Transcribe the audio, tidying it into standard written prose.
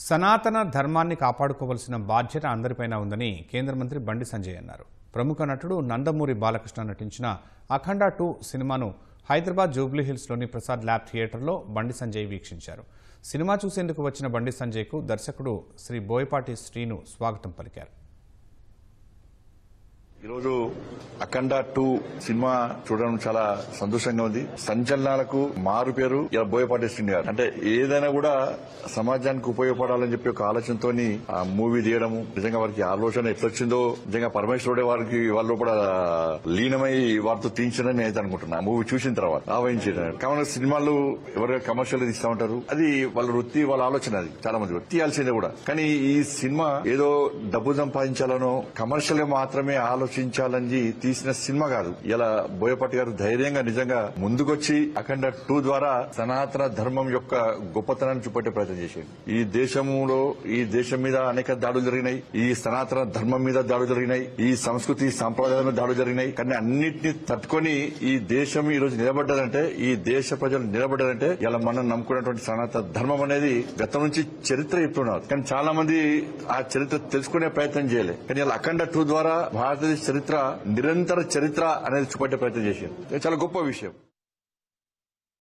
సనాతన ధర్మాన్ని కాపాడుకోవాల్సిన బాధ్యత అందరిపైన ఉందని కేంద్ర మంత్రి బండి సంజయ్ అన్నారు. ప్రముఖ నటుడు నందమూరి బాలకృష్ణ నటించిన అఖండ 2 సినిమాను హైదరాబాద్ జూబ్లీహిల్స్లోని ప్రసాద్ ల్యాబ్ థియేటర్లో బండి సంజయ్ వీక్షించారు. సినిమా చూసేందుకు వచ్చిన బండి సంజయ్కు దర్శకుడు శ్రీ బోయపాటి శ్రీను స్వాగతం పలికారు. ఈరోజు అఖండ 2 సినిమా చూడడం చాలా సంతోషంగా ఉంది. సంచలనాలకు మారు పేరు ఇలా బోయపాటి శ్రీను గారు. అంటే ఏదైనా కూడా సమాజానికి ఉపయోగపడాలని చెప్పి ఒక ఆలోచనతోని ఆ మూవీ తీయడము, నిజంగా వారికి ఆలోచన ఎట్లొచ్చిందో నిజంగా పరమేశ్వరుడే వారికి వాళ్ళు కూడా లీనమై వారితో తీయించడని నేను అయితే అనుకుంటున్నా. మూవీ చూసిన తర్వాత ఆవహించడం కావున సినిమాలు ఎవరైనా కమర్షియల్ తీస్తా ఉంటారు, అది వాళ్ళ వృత్తి, వాళ్ళ ఆలోచన. అది చాలా మంది తీయాల్సిందే కూడా. కానీ ఈ సినిమా ఏదో డబ్బు సంపాదించాలనో కమర్షియల్ గా మాత్రమే ఆలోచించాలని తీసిన సినిమా కాదు. ఇలా బోయపాటి గారు ధైర్యంగా నిజంగా ముందుకొచ్చి అఖండ 2 ద్వారా సనాతన ధర్మం యొక్క గొప్పతనాన్ని చూపెట్టే ప్రయత్నం చేశాడు. ఈ దేశంలో ఈ దేశం మీద అనేక దాడులు జరిగినాయి, ఈ సనాతన ధర్మం మీద దాడులు జరిగినాయి, ఈ సంస్కృతి సాంప్రదాయాల మీద దాడులు జరిగినాయి. కానీ అన్నింటినీ తట్టుకొని ఈ దేశం ఈ రోజు నిలబడ్డదంటే, ఈ దేశ ప్రజలు నిలబడ్డారంటే ఇలా మనం నమ్ముకున్నటువంటి సనాతన ధర్మం అనేది గతం నుంచి చరిత్ర చెప్తున్నారు. కానీ చాలా మంది ఆ చరిత్ర తెలుసుకునే ప్రయత్నం చేయలేదు. కానీ ఇలా అఖండ 2 ద్వారా భారతదేశ చరిత్ర నిరంతర చరిత్ర అనేది చూపెట్టే ప్రయత్నం చేశారు. చాలా గొప్ప విషయం.